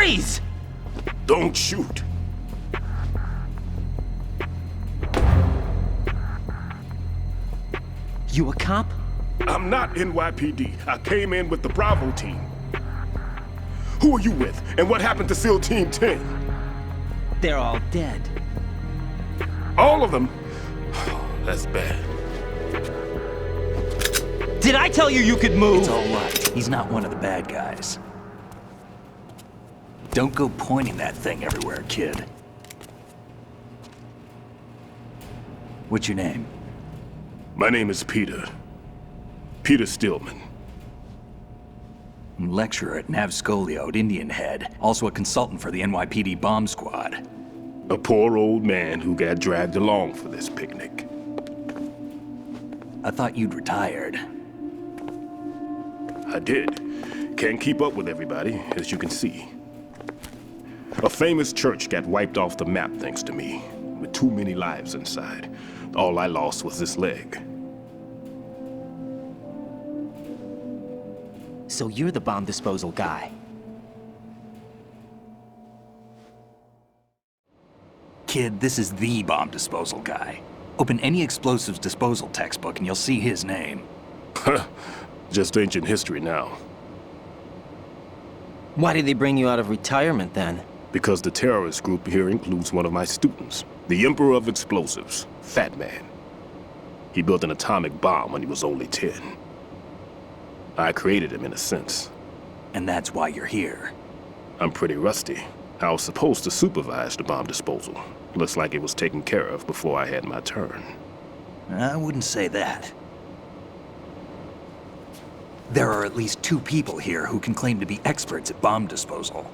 Freeze! Don't shoot. You a cop? I'm not NYPD. I came in with the Bravo team. Who are you with? And what happened to SEAL Team 10? They're all dead. All of them? That's bad. Did I tell you you could move? It's all right. He's not one of the bad guys. Don't go pointing that thing everywhere, kid. What's your name? My name is Peter. Peter Stillman. Lecturer at Nav Scolio at Indian Head. Also a consultant for the NYPD bomb squad. A poor old man who got dragged along for this picnic. I thought you'd retired. I did. Can't keep up with everybody, as you can see. A famous church got wiped off the map thanks to me, with too many lives inside. All I lost was this leg. So you're the bomb disposal guy. Kid, this is the bomb disposal guy. Open any explosives disposal textbook and you'll see his name. Just ancient history now. Why did they bring you out of retirement then? Because the terrorist group here includes one of my students, the Emperor of Explosives, Fat Man. He built an atomic bomb when he was only 10. I created him in a sense. And that's why you're here. I'm pretty rusty. I was supposed to supervise the bomb disposal. Looks like it was taken care of before I had my turn. I wouldn't say that. There are at least 2 people here who can claim to be experts at bomb disposal.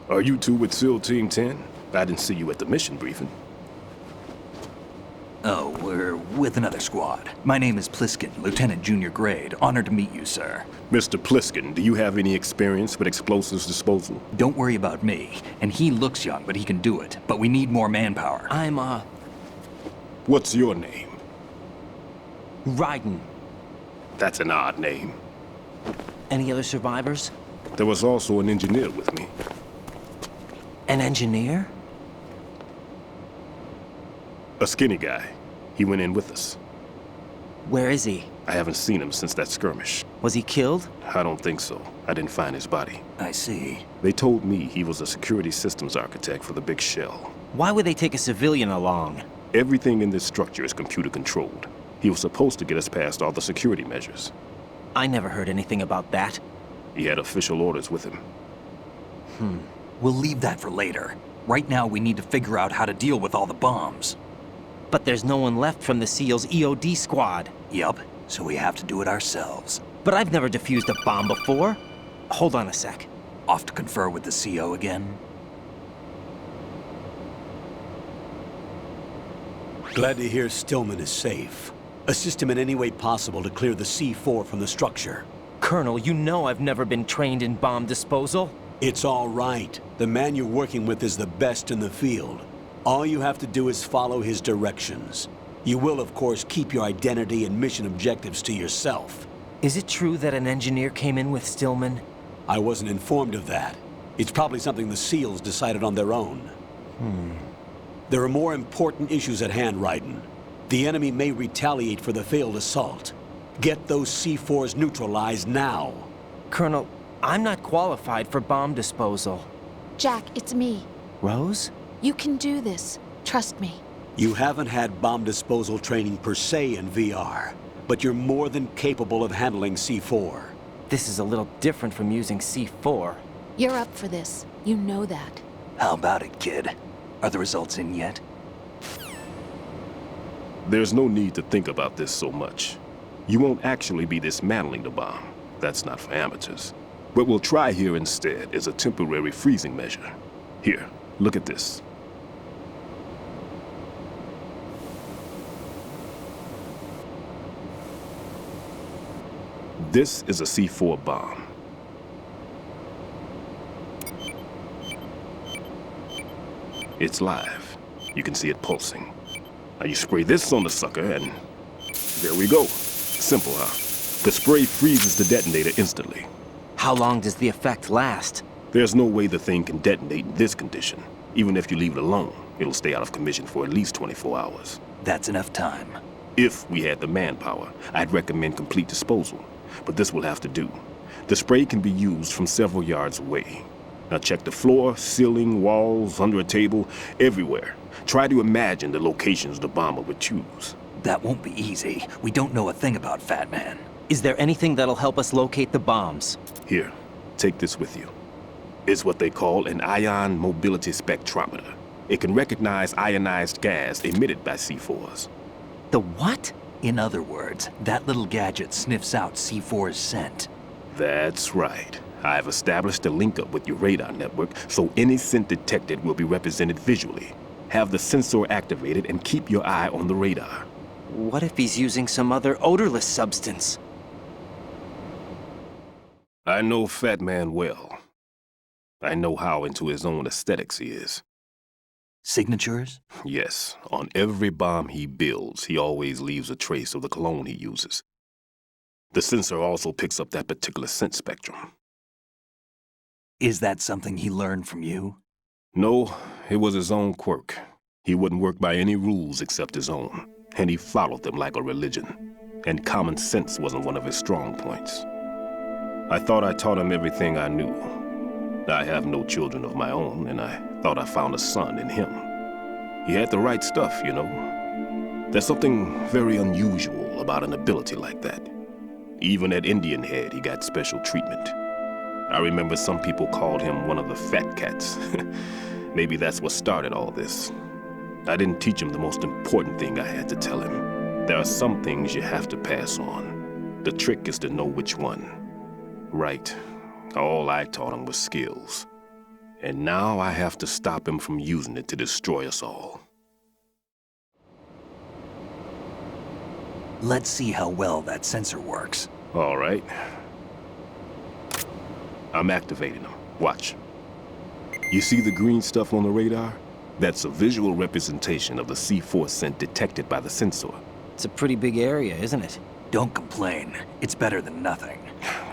Are you two with SEAL Team 10? I didn't see you at the mission briefing. Oh, we're with another squad. My name is Pliskin, Lieutenant Junior Grade. Honored to meet you, sir. Mr. Pliskin, do you have any experience with explosives disposal? Don't worry about me. And he looks young, but he can do it. But we need more manpower. I'm, What's your name? Raiden. That's an odd name. Any other survivors? There was also an engineer with me. An engineer? A skinny guy. He went in with us. Where is he? I haven't seen him since that skirmish. Was he killed? I don't think so. I didn't find his body. I see. They told me he was a security systems architect for the big shell. Why would they take a civilian along? Everything in this structure is computer controlled. He was supposed to get us past all the security measures. I never heard anything about that. He had official orders with him. We'll leave that for later. Right now, we need to figure out how to deal with all the bombs. But there's no one left from the SEAL's EOD squad. Yup, so we have to do it ourselves. But I've never defused a bomb before. Hold on a sec. Off to confer with the CO again? Glad to hear Stillman is safe. Assist him in any way possible to clear the C4 from the structure. Colonel, you know I've never been trained in bomb disposal. It's all right. The man you're working with is the best in the field. All you have to do is follow his directions. You will, of course, keep your identity and mission objectives to yourself. Is it true that an engineer came in with Stillman? I wasn't informed of that. It's probably something the SEALs decided on their own. There are more important issues at hand, Raiden. The enemy may retaliate for the failed assault. Get those C4s neutralized now. Colonel, I'm not qualified for bomb disposal. Jack, it's me. Rose? You can do this. Trust me. You haven't had bomb disposal training per se in VR, but you're more than capable of handling C4. This is a little different from using C4. You're up for this. You know that. How about it, kid? Are the results in yet? There's no need to think about this so much. You won't actually be dismantling the bomb. That's not for amateurs. What we'll try here instead is a temporary freezing measure. Here, look at this. This is a C4 bomb. It's live. You can see it pulsing. Now you spray this on the sucker and there we go. Simple, huh? The spray freezes the detonator instantly. How long does the effect last? There's no way the thing can detonate in this condition. Even if you leave it alone, it'll stay out of commission for at least 24 hours. That's enough time. If we had the manpower, I'd recommend complete disposal. But this will have to do. The spray can be used from several yards away. Now check the floor, ceiling, walls, under a table, everywhere. Try to imagine the locations the bomber would choose. That won't be easy. We don't know a thing about Fat Man. Is there anything that'll help us locate the bombs? Here, take this with you. It's what they call an ion mobility spectrometer. It can recognize ionized gas emitted by C4s. The what? In other words, that little gadget sniffs out C4's scent. That's right. I've established a link up with your radar network, so any scent detected will be represented visually. Have the sensor activated and keep your eye on the radar. What if he's using some other odorless substance? I know Fat Man well. I know how into his own aesthetics he is. Signatures? Yes, on every bomb he builds, he always leaves a trace of the cologne he uses. The sensor also picks up that particular scent spectrum. Is that something he learned from you? No, it was his own quirk. He wouldn't work by any rules except his own, and he followed them like a religion. And common sense wasn't one of his strong points. I thought I taught him everything I knew. I have no children of my own, and I thought I found a son in him. He had the right stuff, you know. There's something very unusual about an ability like that. Even at Indian Head, he got special treatment. I remember some people called him one of the fat cats. Maybe that's what started all this. I didn't teach him the most important thing I had to tell him. There are some things you have to pass on. The trick is to know which one. Right. All I taught him was skills. And now I have to stop him from using it to destroy us all. Let's see how well that sensor works. All right. I'm activating them. Watch. You see the green stuff on the radar? That's a visual representation of the C4 scent detected by the sensor. It's a pretty big area, isn't it? Don't complain. It's better than nothing.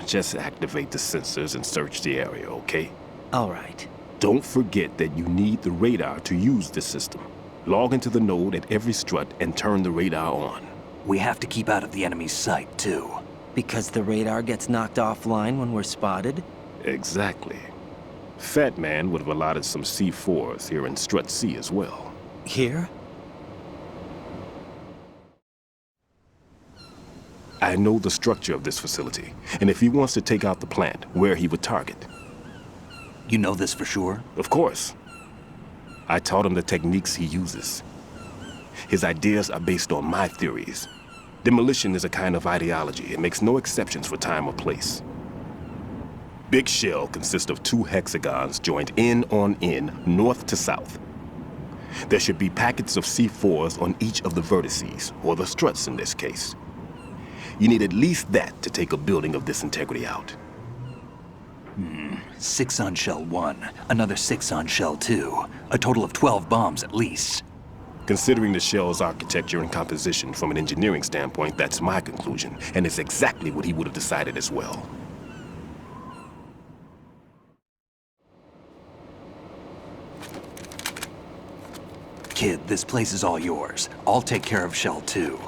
Just activate the sensors and search the area, okay? All right. Don't forget that you need the radar to use this system. Log into the node at every strut and turn the radar on. We have to keep out of the enemy's sight, too. Because the radar gets knocked offline when we're spotted? Exactly. Fat Man would have allotted some C4s here in Strut C as well. Here? I know the structure of this facility, and if he wants to take out the plant, where he would target. You know this for sure? Of course. I taught him the techniques he uses. His ideas are based on my theories. Demolition is a kind of ideology. It makes no exceptions for time or place. Big shell consists of 2 hexagons joined end on end, north to south. There should be packets of C4s on each of the vertices, or the struts in this case. You need at least that to take a building of this integrity out. 6 on shell 1, another 6 on shell 2. A total of 12 bombs at least. Considering the shell's architecture and composition from an engineering standpoint, that's my conclusion, and it's exactly what he would have decided as well. Kid, this place is all yours. I'll take care of shell 2.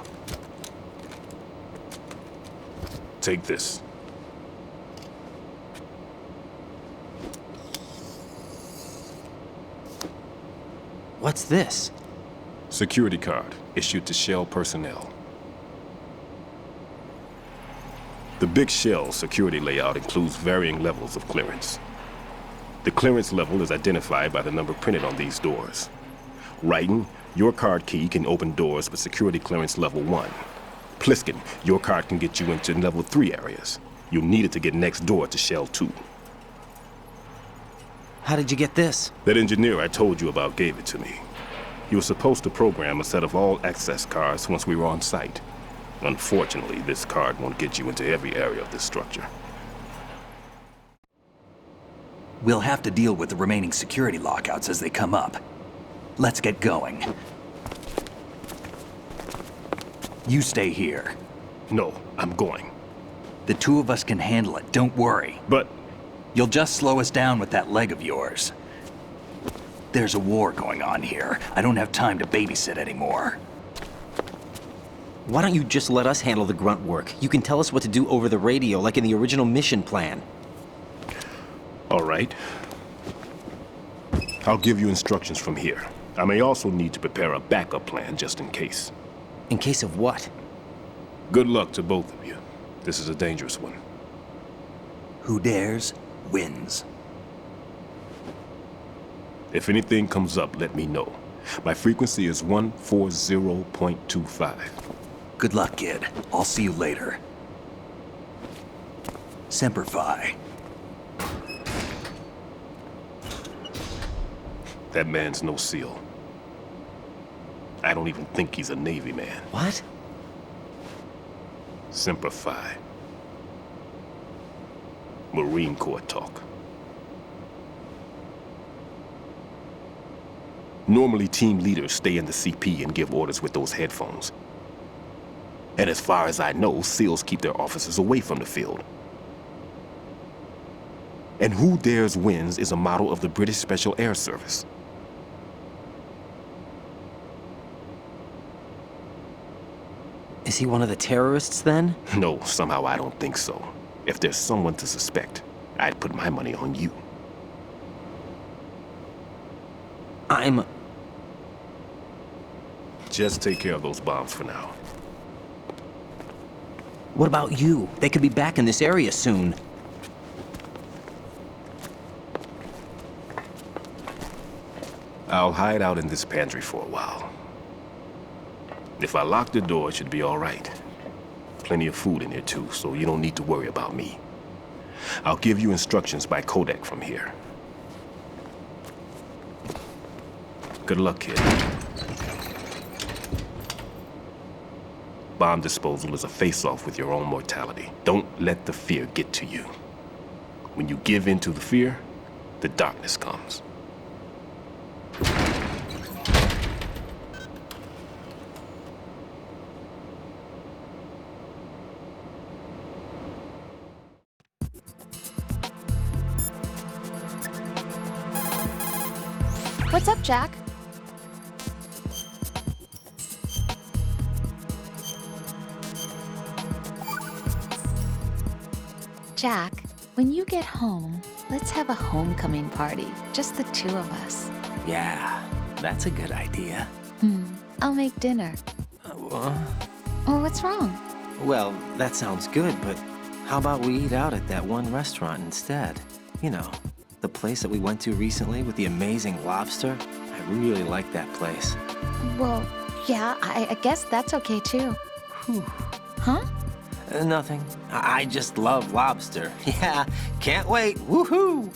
Take this. What's this? Security card issued to Shell personnel. The big Shell security layout includes varying levels of clearance. The clearance level is identified by the number printed on these doors. Writing, your card key can open doors with security clearance level 1. Pliskin, your card can get you into level 3 areas. You'll need it to get next door to Shell 2. How did you get this? That engineer I told you about gave it to me. He was supposed to program a set of all access cards once we were on site. Unfortunately, this card won't get you into every area of this structure. We'll have to deal with the remaining security lockouts as they come up. Let's get going. You stay here. No, I'm going. The 2 of us can handle it, don't worry. But You'll just slow us down with that leg of yours. There's a war going on here. I don't have time to babysit anymore. Why don't you just let us handle the grunt work? You can tell us what to do over the radio, like in the original mission plan. All right. I'll give you instructions from here. I may also need to prepare a backup plan just in case. In case of what? Good luck to both of you. This is a dangerous one. Who dares, wins. If anything comes up, let me know. My frequency is 140.25. Good luck, kid. I'll see you later. Semper Fi. That man's no SEAL. I don't even think he's a Navy man. What? Semper Fi. Marine Corps talk. Normally, team leaders stay in the CP and give orders with those headphones. And as far as I know, SEALs keep their officers away from the field. And Who Dares Wins is a model of the British Special Air Service. Is he one of the terrorists then? No, somehow I don't think so. If there's someone to suspect, I'd put my money on you. Just take care of those bombs for now. What about you? They could be back in this area soon. I'll hide out in this pantry for a while. If I lock the door, it should be all right. Plenty of food in here too, so you don't need to worry about me. I'll give you instructions by codec from here. Good luck, kid. Bomb disposal is a face-off with your own mortality. Don't let the fear get to you. When you give in to the fear, the darkness comes. What's up, Jack? Jack, when you get home, let's have a homecoming party. Just the two of us. Yeah, that's a good idea. I'll make dinner. Oh, what's wrong? Well, that sounds good, but how about we eat out at that one restaurant instead? You know, the place that we went to recently with the amazing lobster. I really like that place. Well, yeah, I guess that's okay too. Whew. Huh? Nothing. I just love lobster. Yeah, can't wait. Woohoo!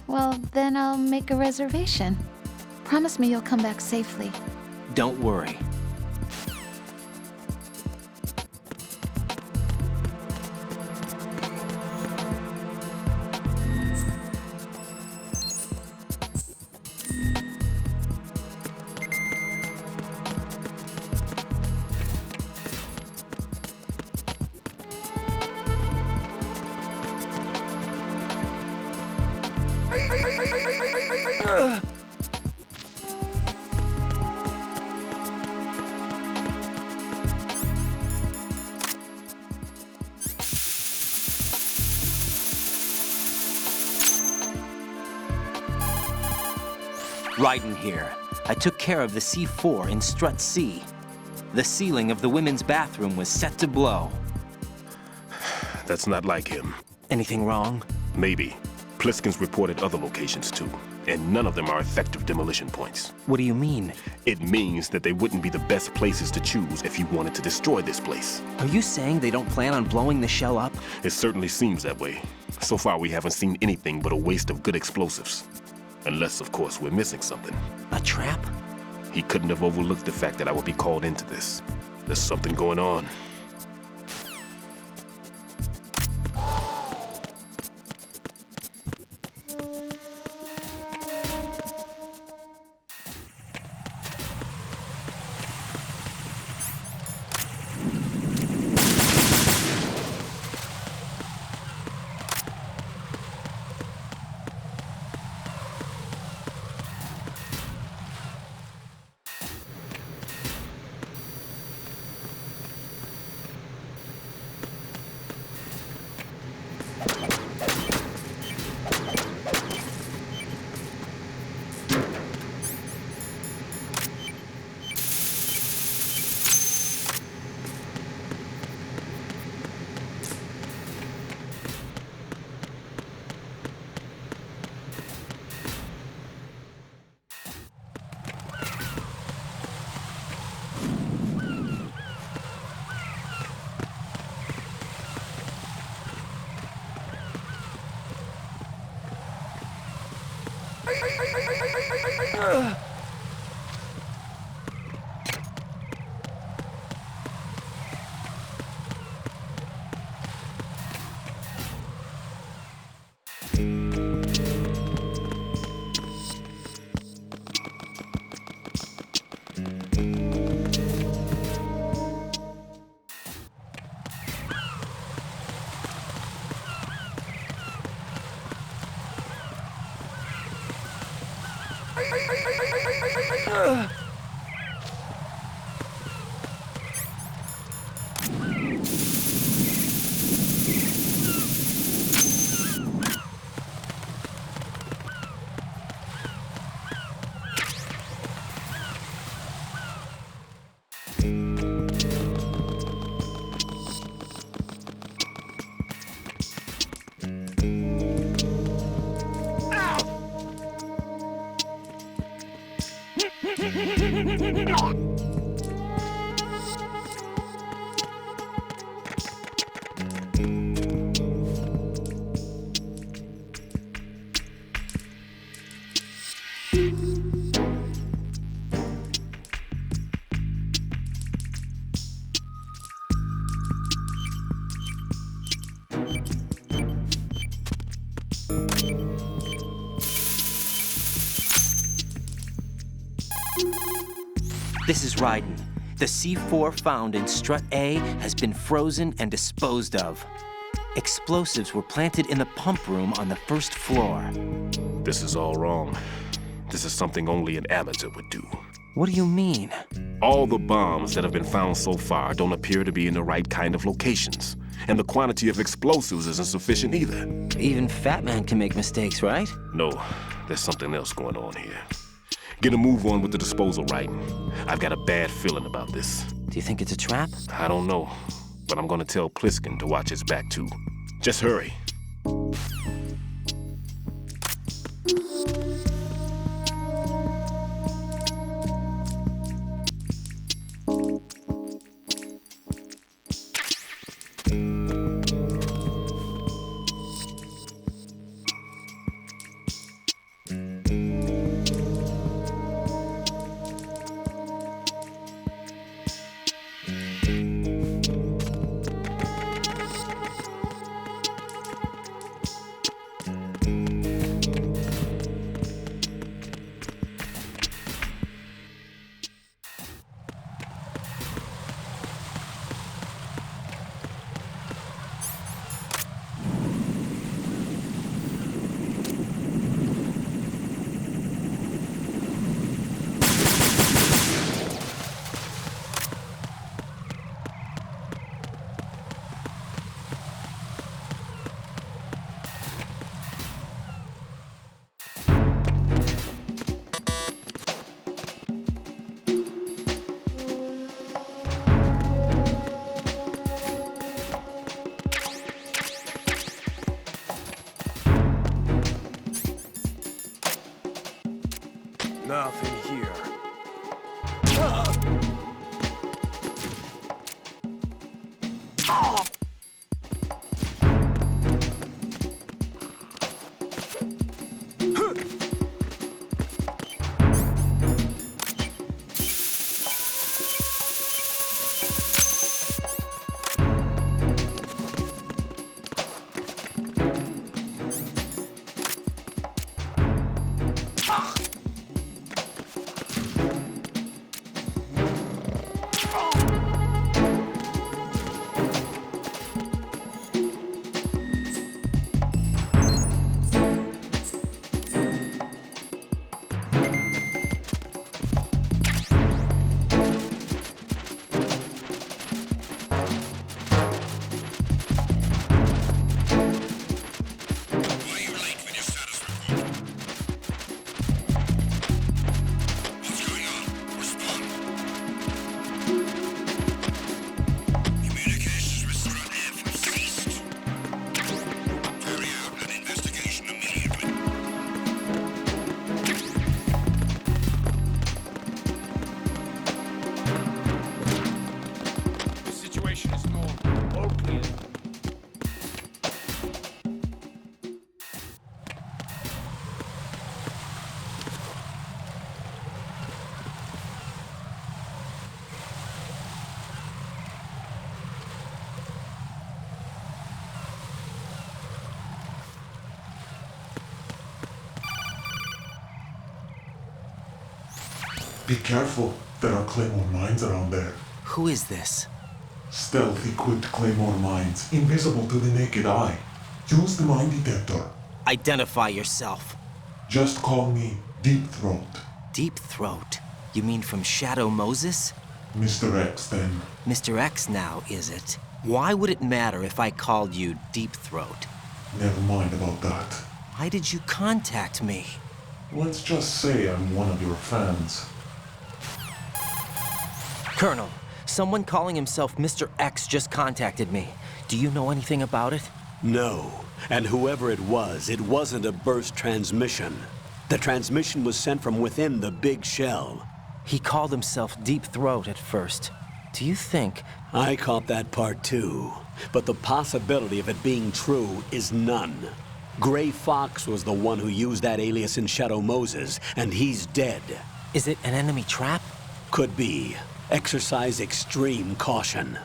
Well, then I'll make a reservation. Promise me you'll come back safely. Don't worry. Raiden here. I took care of the C4 in Strut C. The ceiling of the women's bathroom was set to blow. That's not like him. Anything wrong? Maybe. Pliskin's reported other locations too, and none of them are effective demolition points. What do you mean? It means that they wouldn't be the best places to choose if you wanted to destroy this place. Are you saying they don't plan on blowing the shell up? It certainly seems that way. So far, we haven't seen anything but a waste of good explosives. Unless, of course, we're missing something. A trap? He couldn't have overlooked the fact that I would be called into this. There's something going on. This is Raiden. The C4 found in Strut A has been frozen and disposed of. Explosives were planted in the pump room on the first floor. This is all wrong. This is something only an amateur would do. What do you mean? All the bombs that have been found so far don't appear to be in the right kind of locations. And the quantity of explosives isn't sufficient either. Even Fat Man can make mistakes, right? No, there's something else going on here. Get a move on with the disposal, Raiden. I've got a bad feeling about this. Do you think it's a trap? I don't know, but I'm gonna tell Pliskin to watch his back too. Just hurry. Nothing here. Be careful. There are claymore mines around there. Who is this? Stealth-equipped claymore mines, invisible to the naked eye. Use the mine detector. Identify yourself. Just call me Deep Throat. Deep Throat? You mean from Shadow Moses? Mr. X, then. Mr. X now, is it? Why would it matter if I called you Deep Throat? Never mind about that. Why did you contact me? Let's just say I'm one of your fans. Colonel, someone calling himself Mr. X just contacted me. Do you know anything about it? No. And whoever it wasn't a burst transmission. The transmission was sent from within the big shell. He called himself Deep Throat at first. Do you think... I caught that part too. But the possibility of it being true is none. Gray Fox was the one who used that alias in Shadow Moses, and he's dead. Is it an enemy trap? Could be. Exercise extreme caution.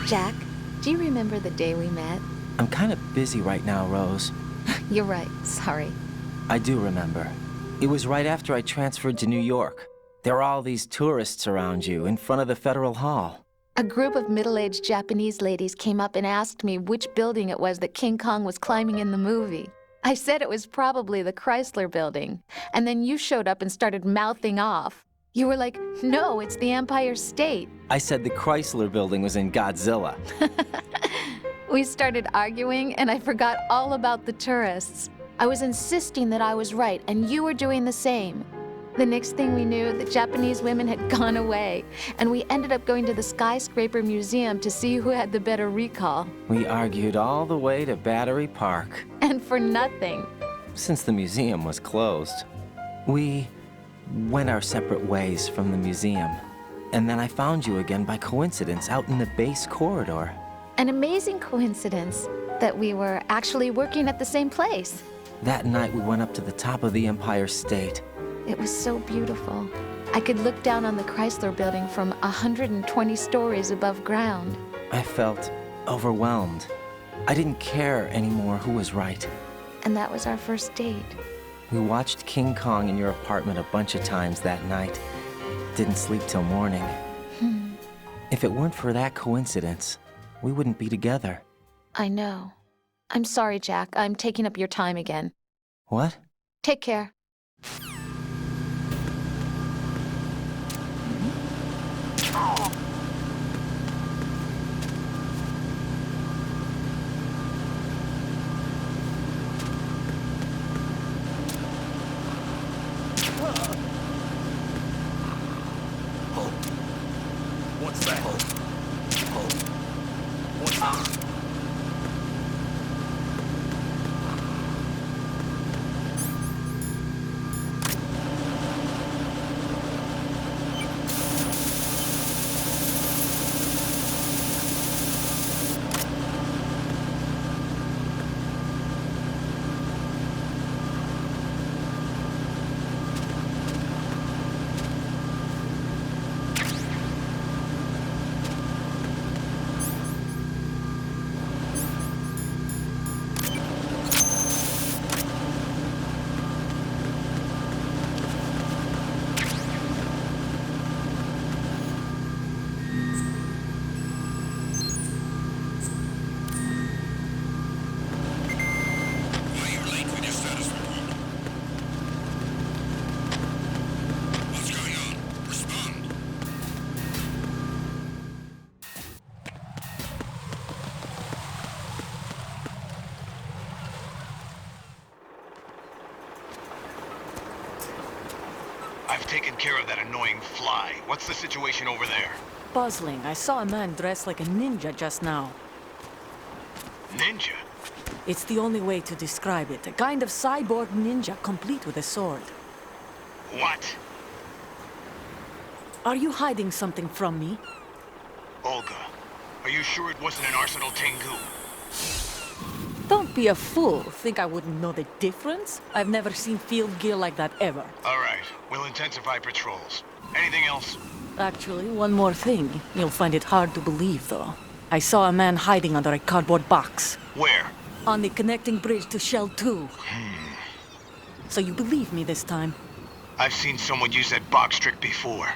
Jack, do you remember the day we met? I'm kind of busy right now, Rose. You're right, sorry. I do remember. It was right after I transferred to New York. There were all these tourists around you in front of the Federal Hall. A group of middle-aged Japanese ladies came up and asked me which building it was that King Kong was climbing in the movie. I said it was probably the Chrysler Building, and then you showed up and started mouthing off. You were like, no, it's the Empire State. I said the Chrysler Building was in Godzilla. We started arguing, and I forgot all about the tourists. I was insisting that I was right, and you were doing the same. The next thing we knew, the Japanese women had gone away, and we ended up going to the Skyscraper Museum to see who had the better recall. We argued all the way to Battery Park. And for nothing. Since the museum was closed, we went our separate ways from the museum. And then I found you again by coincidence out in the base corridor. An amazing coincidence that we were actually working at the same place. That night we went up to the top of the Empire State. It was so beautiful. I could look down on the Chrysler Building from 120 stories above ground. I felt overwhelmed. I didn't care anymore who was right. And that was our first date. We watched King Kong in your apartment a bunch of times that night. Didn't sleep till morning. If it weren't for that coincidence, we wouldn't be together. I know. I'm sorry, Jack. I'm taking up your time again. What? Take care. What's that? What's that? I've taken care of that annoying fly. What's the situation over there? Puzzling. I saw a man dressed like a ninja just now. Ninja? It's the only way to describe it. A kind of cyborg ninja, complete with a sword. What? Are you hiding something from me? Olga, are you sure it wasn't an Arsenal Tengu? Don't be a fool. Think I wouldn't know the difference? I've never seen field gear like that ever. All right, we'll intensify patrols. Anything else? Actually, one more thing. You'll find it hard to believe, though. I saw a man hiding under a cardboard box. Where? On the connecting bridge to Shell 2. So you believe me this time? I've seen someone use that box trick before.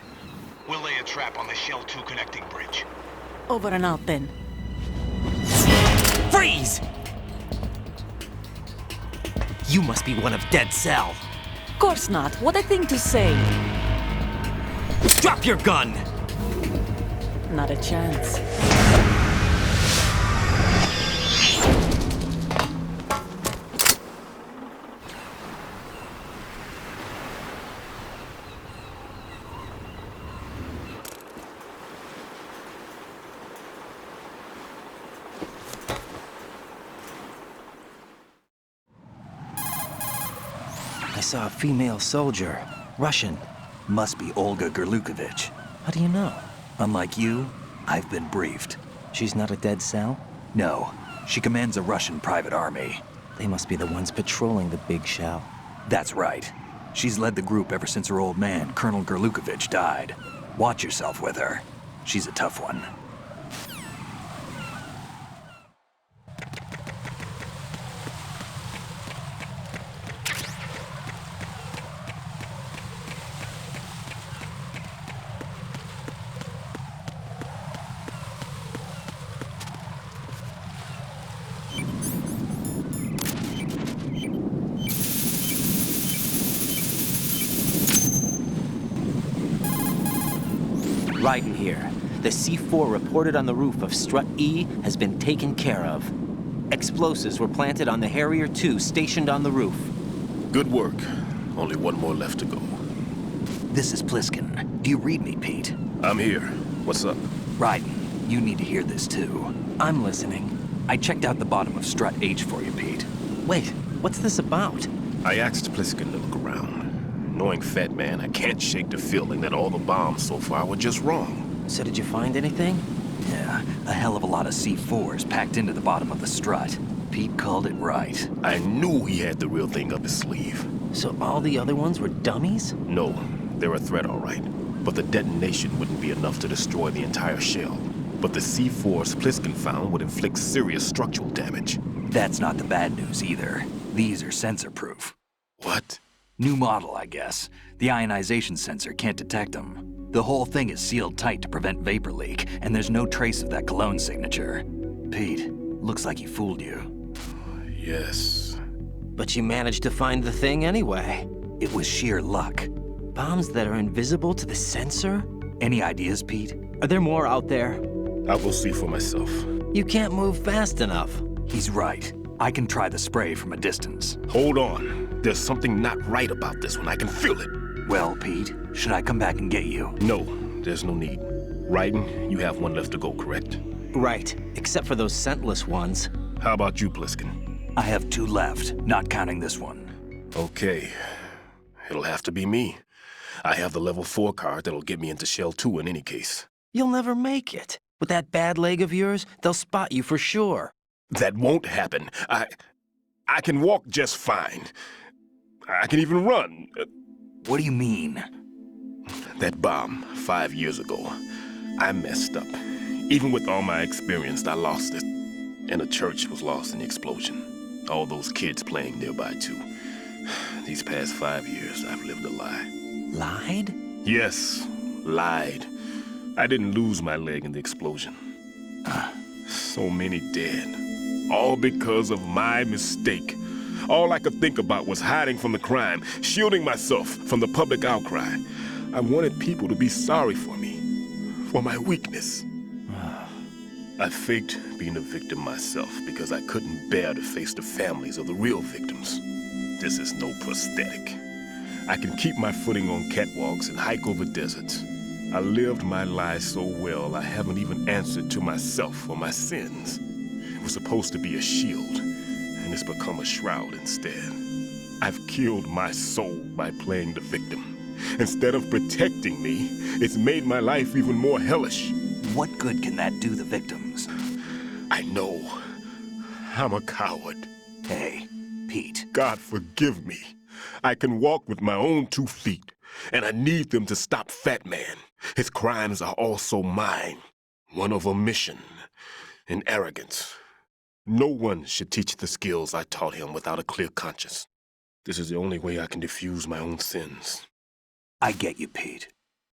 We'll lay a trap on the Shell 2 connecting bridge. Over and out, then. Freeze! You must be one of Dead Cell. Course not. What a thing to say. Drop your gun! Not a chance. I saw a female soldier. Russian. Must be Olga Gerlukovich. How do you know? Unlike you, I've been briefed. She's not a Dead Cell? No, she commands a Russian private army. They must be the ones patrolling the big shell. That's right. She's led the group ever since her old man, Colonel Gerlukovich, died. Watch yourself with her. She's a tough one. Raiden here. The C4 reported on the roof of Strut E has been taken care of. Explosives were planted on the Harrier 2 stationed on the roof. Good work. Only one more left to go. This is Pliskin. Do you read me, Pete? I'm here. What's up? Raiden, you need to hear this too. I'm listening. I checked out the bottom of Strut H for you, Pete. Wait, what's this about? I asked Pliskin to look around. Knowing Fat Man, I can't shake the feeling that all the bombs so far were just wrong. So did you find anything? Yeah, a hell of a lot of C4s packed into the bottom of the strut. Pete called it right. I knew he had the real thing up his sleeve. So all the other ones were dummies? No, they're a threat, all right. But the detonation wouldn't be enough to destroy the entire shell. But the C4s Pliskin found would inflict serious structural damage. That's not the bad news either. These are sensor-proof. What? New model, I guess. The ionization sensor can't detect them. The whole thing is sealed tight to prevent vapor leak, and there's no trace of that cologne signature. Pete, looks like he fooled you. Yes. But you managed to find the thing anyway. It was sheer luck. Bombs that are invisible to the sensor? Any ideas, Pete? Are there more out there? I'll go see for myself. You can't move fast enough. He's right. I can try the spray from a distance. Hold on. There's something not right about this one. I can feel it. Well, Pete, should I come back and get you? No, there's no need. Raiden, you have one left to go, correct? Right, except for those scentless ones. How about you, Pliskin? I have 2 left, not counting this one. Okay. It'll have to be me. I have the level 4 card that'll get me into Shell 2 in any case. You'll never make it. With that bad leg of yours, they'll spot you for sure. That won't happen. I can walk just fine. I can even run. What do you mean? That bomb, 5 years ago, I messed up. Even with all my experience, I lost it. And the church was lost in the explosion. All those kids playing nearby, too. These past 5 years, I've lived a lie. Lied? Yes, lied. I didn't lose my leg in the explosion. So many dead. All because of my mistake. All I could think about was hiding from the crime, shielding myself from the public outcry. I wanted people to be sorry for me, for my weakness. I faked being a victim myself because I couldn't bear to face the families of the real victims. This is no prosthetic. I can keep my footing on catwalks and hike over deserts. I lived my life so well I haven't even answered to myself for my sins. It was supposed to be a shield, and it's become a shroud instead. I've killed my soul by playing the victim. Instead of protecting me, it's made my life even more hellish. What good can that do the victims? I know. I'm a coward. Hey, Pete. God forgive me. I can walk with my own 2 feet, and I need them to stop Fat Man. His crimes are also mine. One of omission and arrogance. No one should teach the skills I taught him without a clear conscience. This is the only way I can diffuse my own sins. I get you, Pete.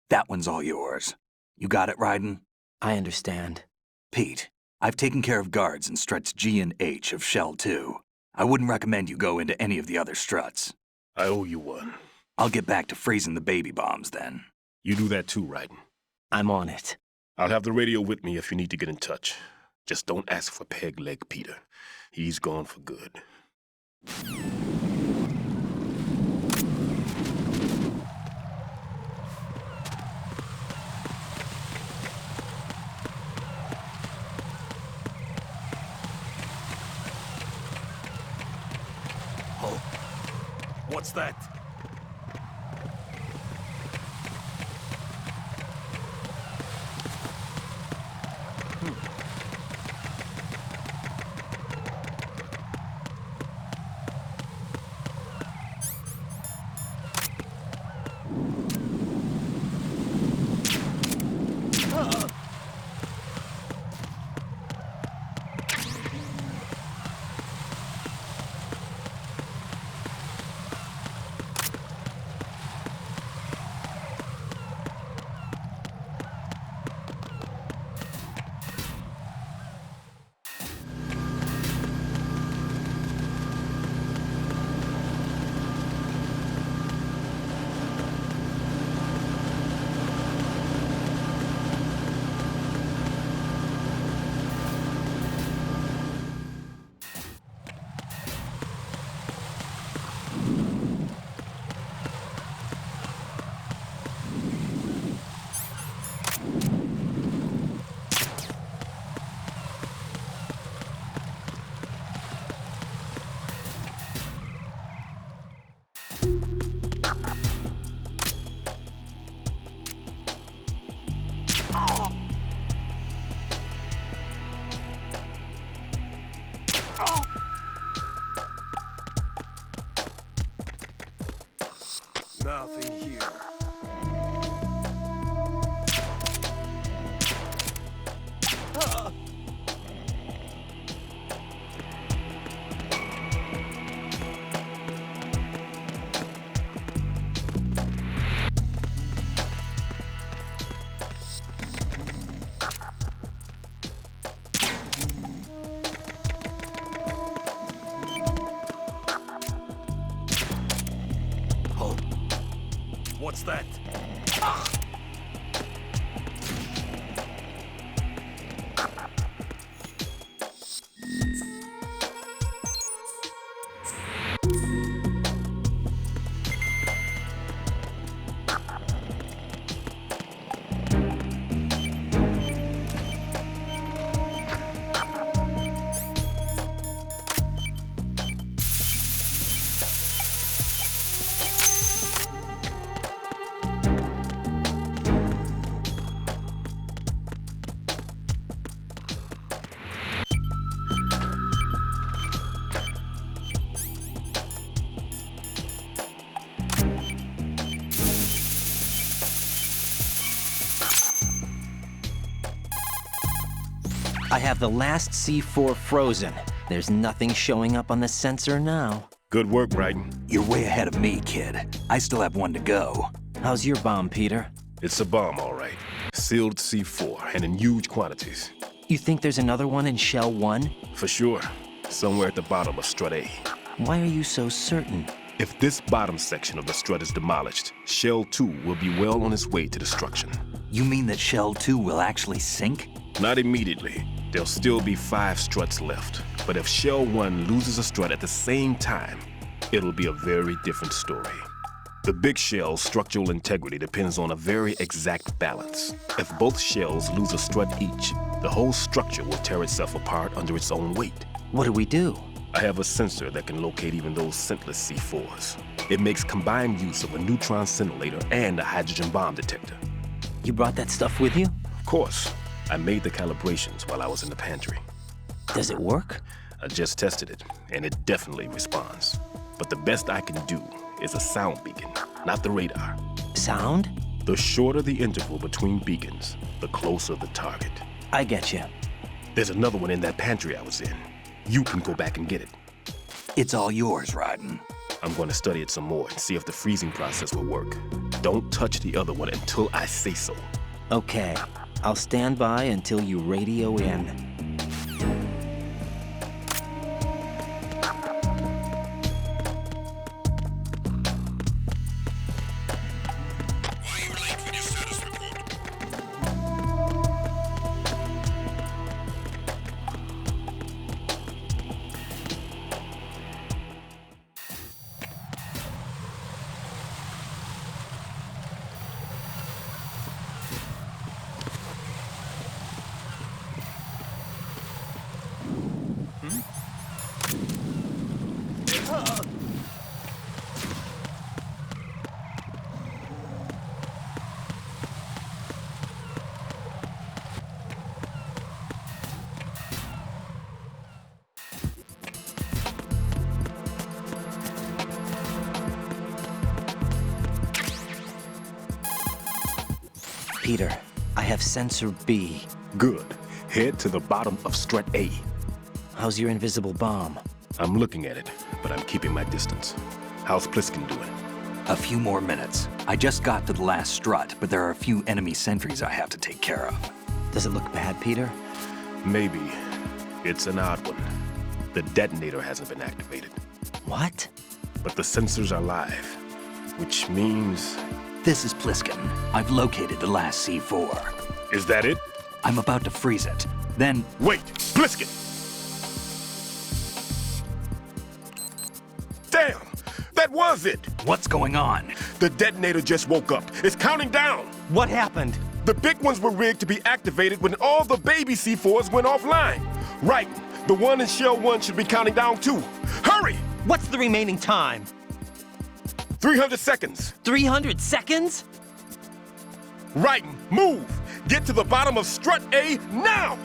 That one's all yours. You got it, Raiden? I understand. Pete, I've taken care of guards in struts G and H of Shell 2. I wouldn't recommend you go into any of the other struts. I owe you one. I'll get back to freezing the baby bombs then. You do that too, Raiden. I'm on it. I'll have the radio with me if you need to get in touch. Just don't ask for Peg Leg Peter. He's gone for good. Oh, what's that? Nothing here. What's that? I have the last C4 frozen. There's nothing showing up on the sensor now. Good work, Raiden. You're way ahead of me, kid. I still have one to go. How's your bomb, Peter? It's a bomb, all right. Sealed C4, and in huge quantities. You think there's another one in Shell 1? For sure. Somewhere at the bottom of Strut A. Why are you so certain? If this bottom section of the strut is demolished, Shell 2 will be well on its way to destruction. You mean that Shell 2 will actually sink? Not immediately. There'll still be 5 struts left. But if Shell 1 loses a strut at the same time, it'll be a very different story. The big shell's structural integrity depends on a very exact balance. If both shells lose a strut each, the whole structure will tear itself apart under its own weight. What do we do? I have a sensor that can locate even those scentless C4s. It makes combined use of a neutron scintillator and a hydrogen bomb detector. You brought that stuff with you? Of course, I made the calibrations while I was in the pantry. Does it work? I just tested it, and it definitely responds. But the best I can do is a sound beacon, not the radar. Sound? The shorter the interval between beacons, the closer the target. I get you. There's another one in that pantry I was in. You can go back and get it. It's all yours, Raiden. I'm going to study it some more and see if the freezing process will work. Don't touch the other one until I say so. Okay. I'll stand by until you radio in. Peter, I have sensor B. Good. Head to the bottom of strut A. How's your invisible bomb? I'm looking at it, but I'm keeping my distance. How's Pliskin doing? A few more minutes. I just got to the last strut, but there are a few enemy sentries I have to take care of. Does it look bad, Peter? Maybe. It's an odd one. The detonator hasn't been activated. What? But the sensors are live, which means... This is Pliskin. I've located the last C4. Is that it? I'm about to freeze it. Then... Wait! Pliskin! Damn! That was it! What's going on? The detonator just woke up. It's counting down! What happened? The big ones were rigged to be activated when all the baby C4s went offline. Right. The one in Shell 1 should be counting down too. Hurry! What's the remaining time? 300 seconds. 300 seconds? Right. Move! Get to the bottom of strut A now!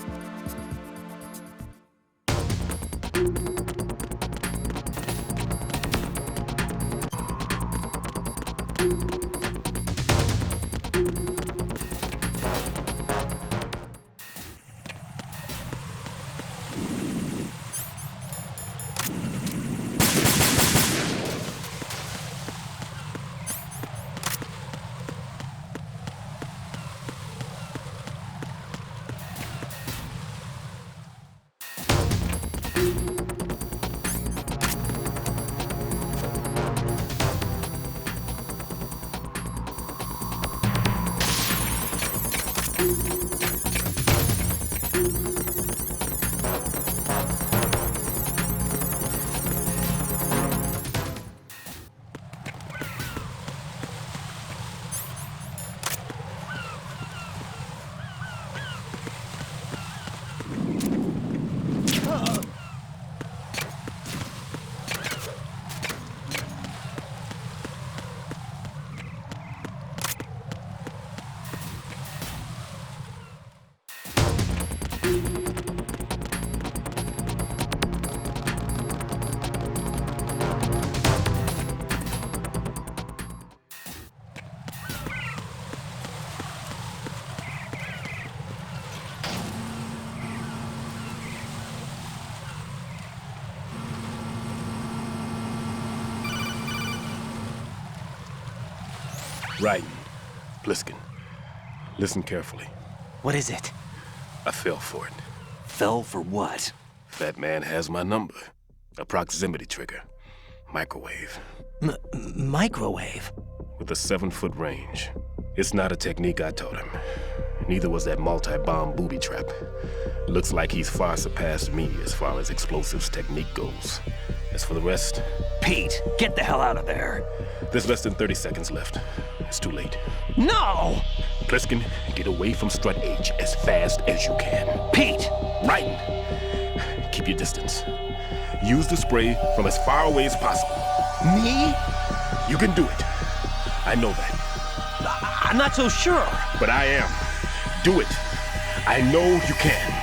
Right. Pliskin, listen carefully. What is it? I fell for it. Fell for what? That man has my number. A proximity trigger. Microwave. Microwave? With a 7-foot range. It's not a technique I taught him. Neither was that multi-bomb booby trap. Looks like he's far surpassed me as far as explosives technique goes. As for the rest... Pete, get the hell out of there. There's less than 30 seconds left. It's too late. No! Pliskin, get away from strut H as fast as you can. Pete! Right! Keep your distance. Use the spray from as far away as possible. Me? You can do it. I know that. I'm not so sure. But I am. Do it. I know you can.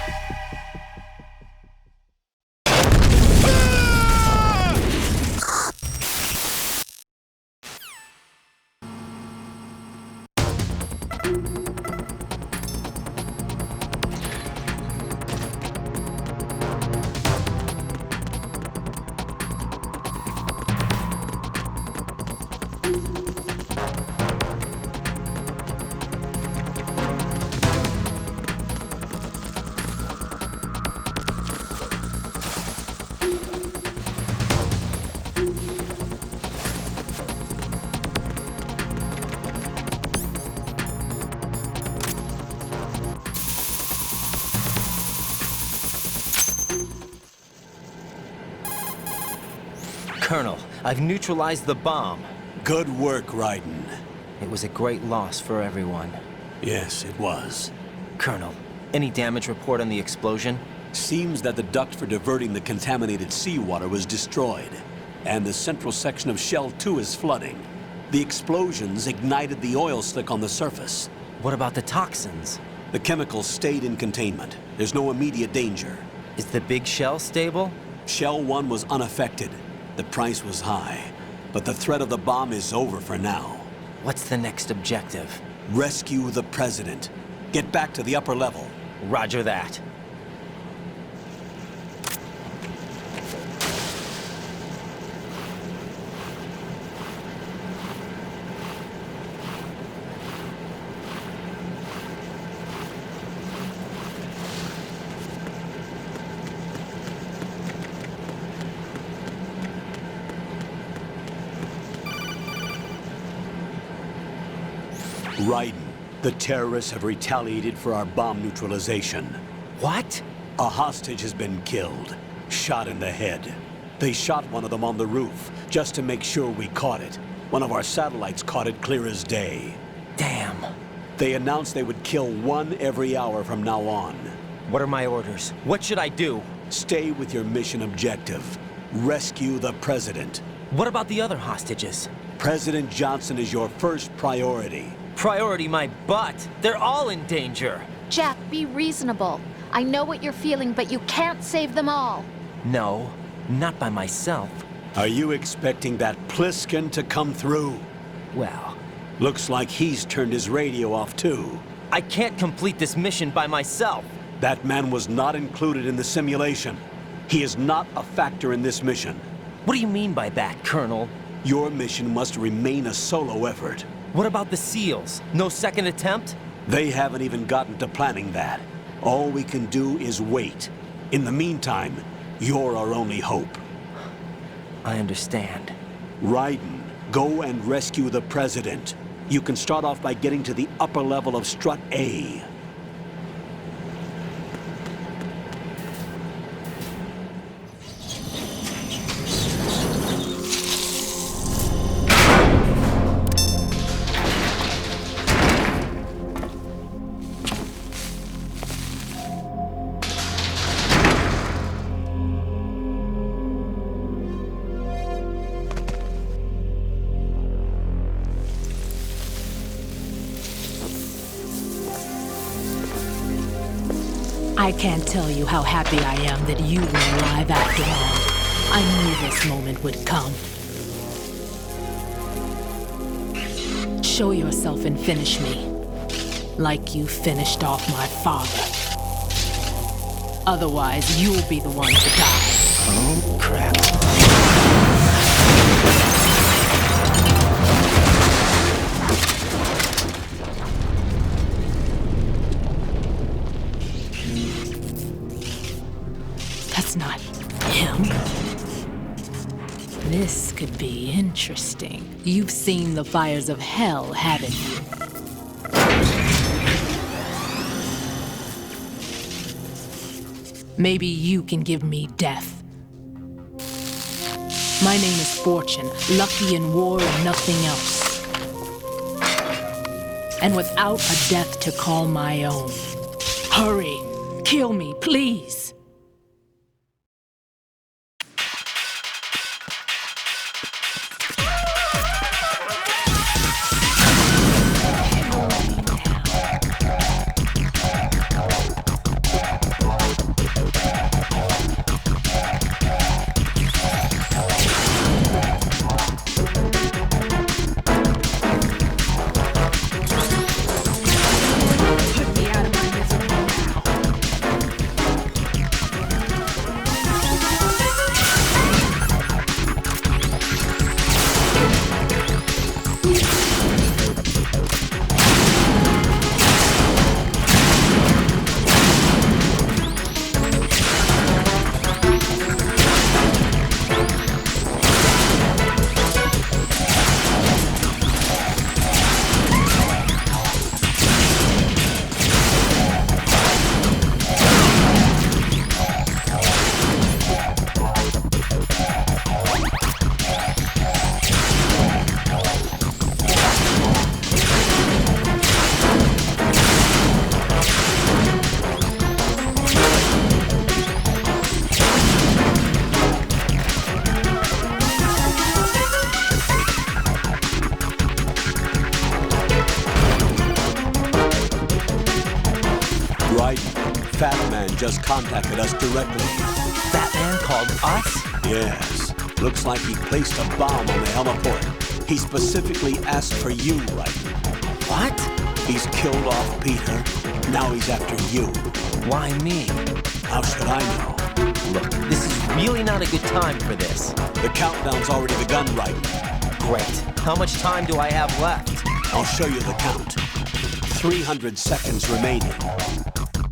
Colonel, I've neutralized the bomb. Good work, Raiden. It was a great loss for everyone. Yes, it was. Colonel, any damage report on the explosion? Seems that the duct for diverting the contaminated seawater was destroyed, and the central section of Shell 2 is flooding. The explosions ignited the oil slick on the surface. What about the toxins? The chemicals stayed in containment. There's no immediate danger. Is the big shell stable? Shell 1 was unaffected. The price was high, but the threat of the bomb is over for now. What's the next objective? Rescue the President. Get back to the upper level. Roger that. Raiden, the terrorists have retaliated for our bomb neutralization. What? A hostage has been killed, shot in the head. They shot one of them on the roof, just to make sure we caught it. One of our satellites caught it clear as day. Damn. They announced they would kill one every hour from now on. What are my orders? What should I do? Stay with your mission objective. Rescue the President. What about the other hostages? President Johnson is your first priority. Priority my butt. They're all in danger. Jack, be reasonable. I know what you're feeling, but you can't save them all. No, not by myself. Are you expecting that Pliskin to come through? Well, Looks like he's turned his radio off too. I can't complete this mission by myself. That man was not included in the simulation. He is not a factor in this mission. What do you mean by that, Colonel? Your mission must remain a solo effort. What about the SEALs? No second attempt? They haven't even gotten to planning that. All we can do is wait. In the meantime, you're our only hope. I understand. Raiden, go and rescue the President. You can start off by getting to the upper level of Strut A. I can't tell you how happy I am that you were alive after all. I knew this moment would come. Show yourself and finish me. Like you finished off my father. Otherwise, you'll be the one to die. Oh, crap. That's not him. This could be interesting. You've seen the fires of hell, haven't you? Maybe you can give me death. My name is Fortune, lucky in war and nothing else. And without a death to call my own. Hurry, kill me, please. Batman just contacted us directly. Batman called us? Yes. Looks like he placed a bomb on the heliport. He specifically asked for you, right? What? He's killed off Peter. Now he's after you. Why me? How should I know? Look, this is really not a good time for this. The countdown's already begun, right? Great. How much time do I have left? I'll show you the count. 300 seconds remaining.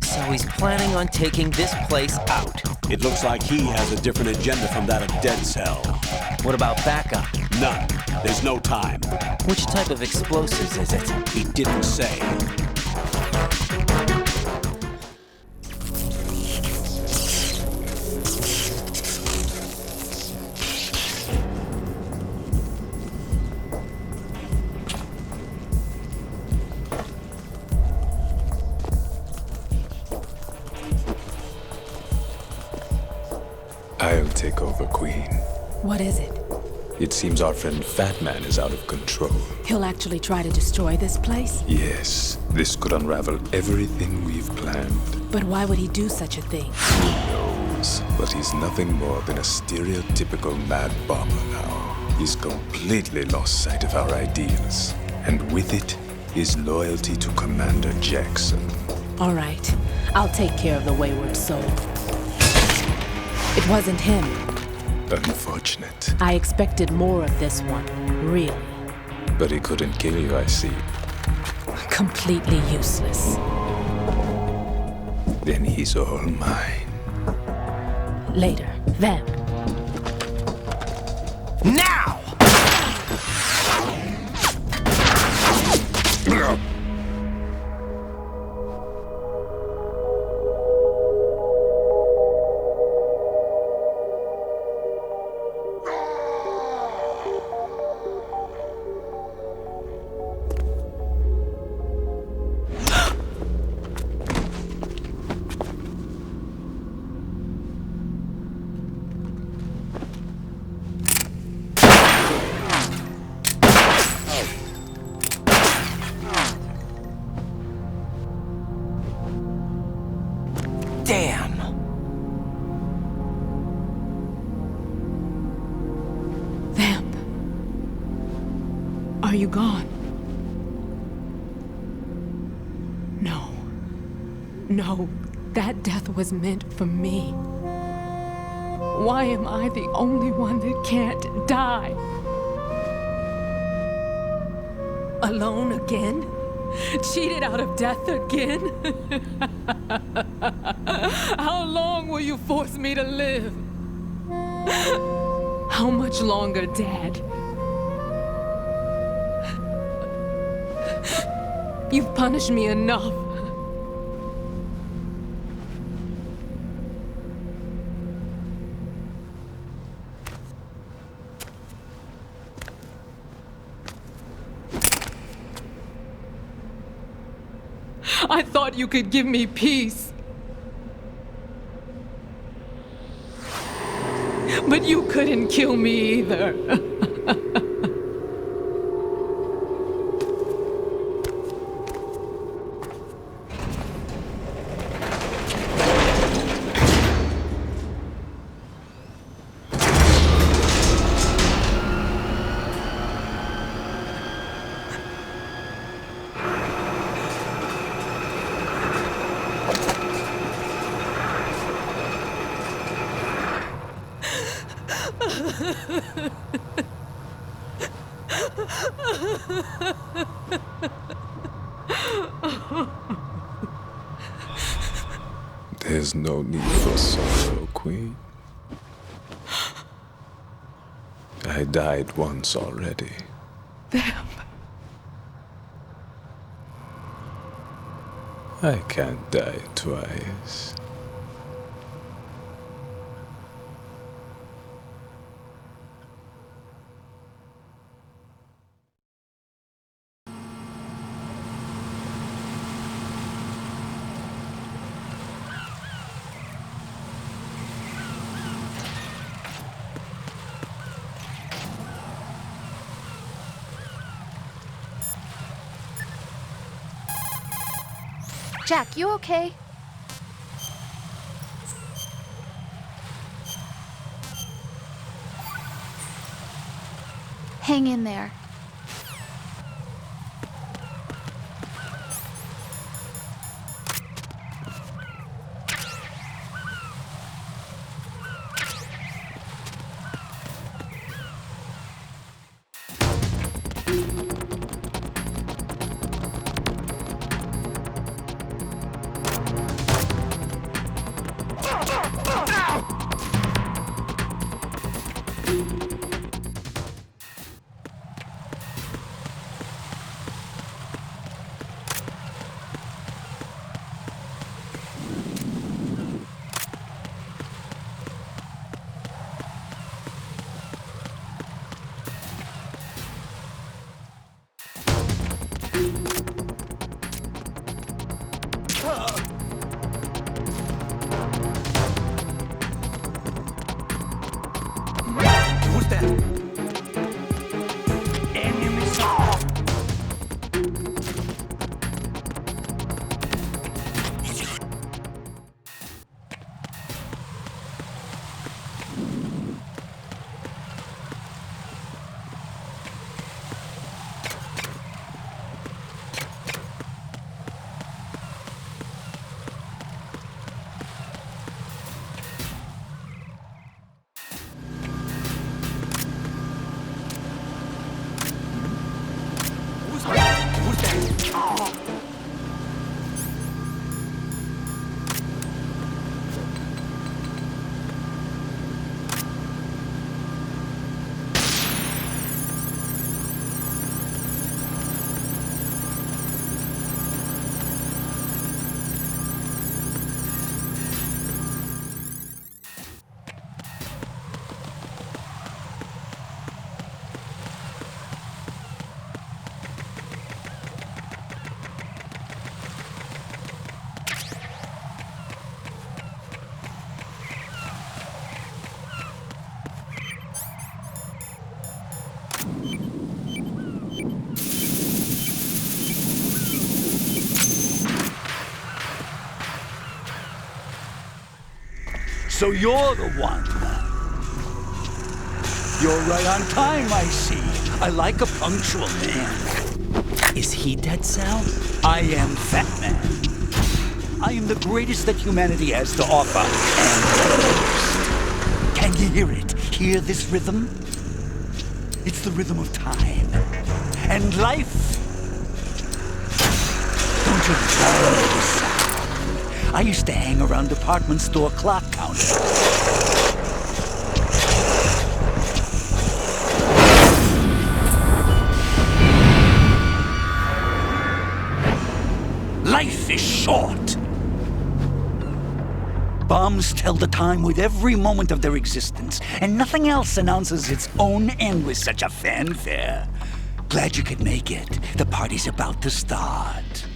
So he's planning on taking this place out. It looks like he has a different agenda from that of Dead Cell. What about backup? None. There's no time. Which type of explosives is it? He didn't say. I'll take over, Queen. What is it? It seems our friend Fat Man is out of control. He'll actually try to destroy this place? Yes, this could unravel everything we've planned. But why would he do such a thing? Who knows? But he's nothing more than a stereotypical mad bomber now. He's completely lost sight of our ideals. And with it, his loyalty to Commander Jackson. All right. I'll take care of the wayward soul. It wasn't him. Unfortunate. I expected more of this one, really. But he couldn't kill you, I see. Completely useless. Then he's all mine. Later, then. Now! Damn! Vamp. Are you gone? No. No, that death was meant for me. Why am I the only one that can't die? Alone again? Cheated out of death again? How long will you force me to live? How much longer, Dad? You've punished me enough. I thought you could give me peace. But you couldn't kill me either. There's no need for sorrow, Queen. I died once already. Vamp. I can't die twice. Jack, you okay? Hang in there. Who's that? Enemy saw. So you're the one. You're right on time, I see. I like a punctual man. Is he Dead Cell? I am Fat Man. I am the greatest that humanity has to offer, and the most. Can you hear it? Hear this rhythm? It's the rhythm of time. And life. Don't you love this sound? I used to hang around department store clock counters. Life is short. Bombs tell the time with every moment of their existence, and nothing else announces its own end with such a fanfare. Glad you could make it. The party's about to start.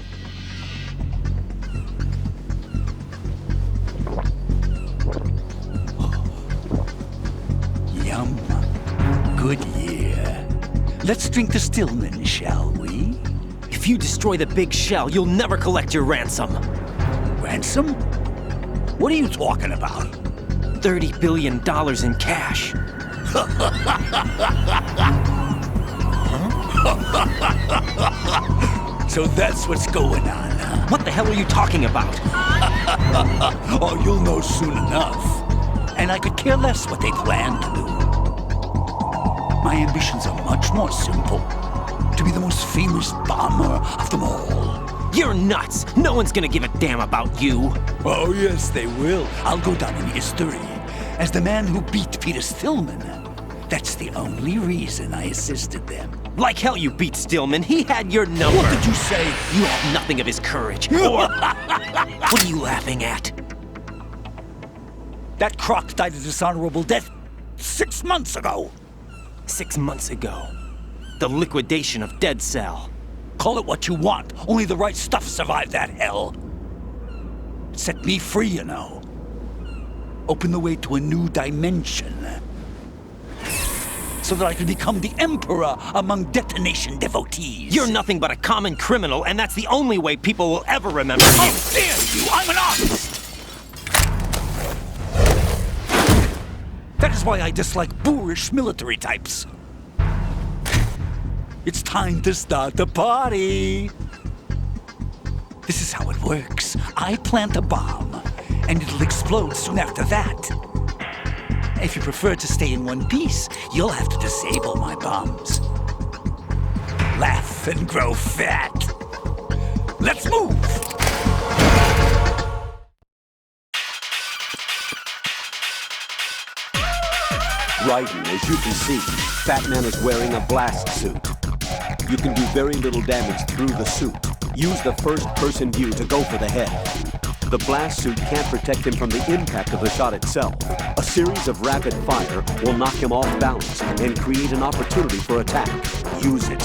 Yum. Good year. Let's drink the Stillman, shall we? If you destroy the big shell, you'll never collect your ransom. Ransom? What are you talking about? $30 billion in cash. So that's what's going on, huh? What the hell are you talking about? Oh, you'll know soon enough. And I could care less what they plan to do. My ambitions are much more simple. To be the most famous bomber of them all. You're nuts! No one's gonna give a damn about you. Oh, yes, they will. I'll go down in history as the man who beat Peter Stillman. That's the only reason I assisted them. Like hell you beat Stillman. He had your number. What did you say? You have nothing of his courage. Or... What are you laughing at? That croc died a dishonorable death 6 months ago. 6 months ago. The liquidation of Dead Cell. Call it what you want. Only the right stuff survived that hell. Set me free, you know. Open the way to a new dimension. So that I can become the emperor among detonation devotees. You're nothing but a common criminal, and that's the only way people will ever remember you. How dare you! I'm an artist! That is why I dislike boorish military types. It's time to start the party. This is how it works. I plant a bomb, and it'll explode soon after that. If you prefer to stay in one piece, you'll have to disable my bombs. Laugh and grow fat. Let's move! Raiden, as you can see, Batman is wearing a blast suit. You can do very little damage through the suit. Use the first-person view to go for the head. The blast suit can't protect him from the impact of the shot itself. A series of rapid fire will knock him off balance and create an opportunity for attack. Use it.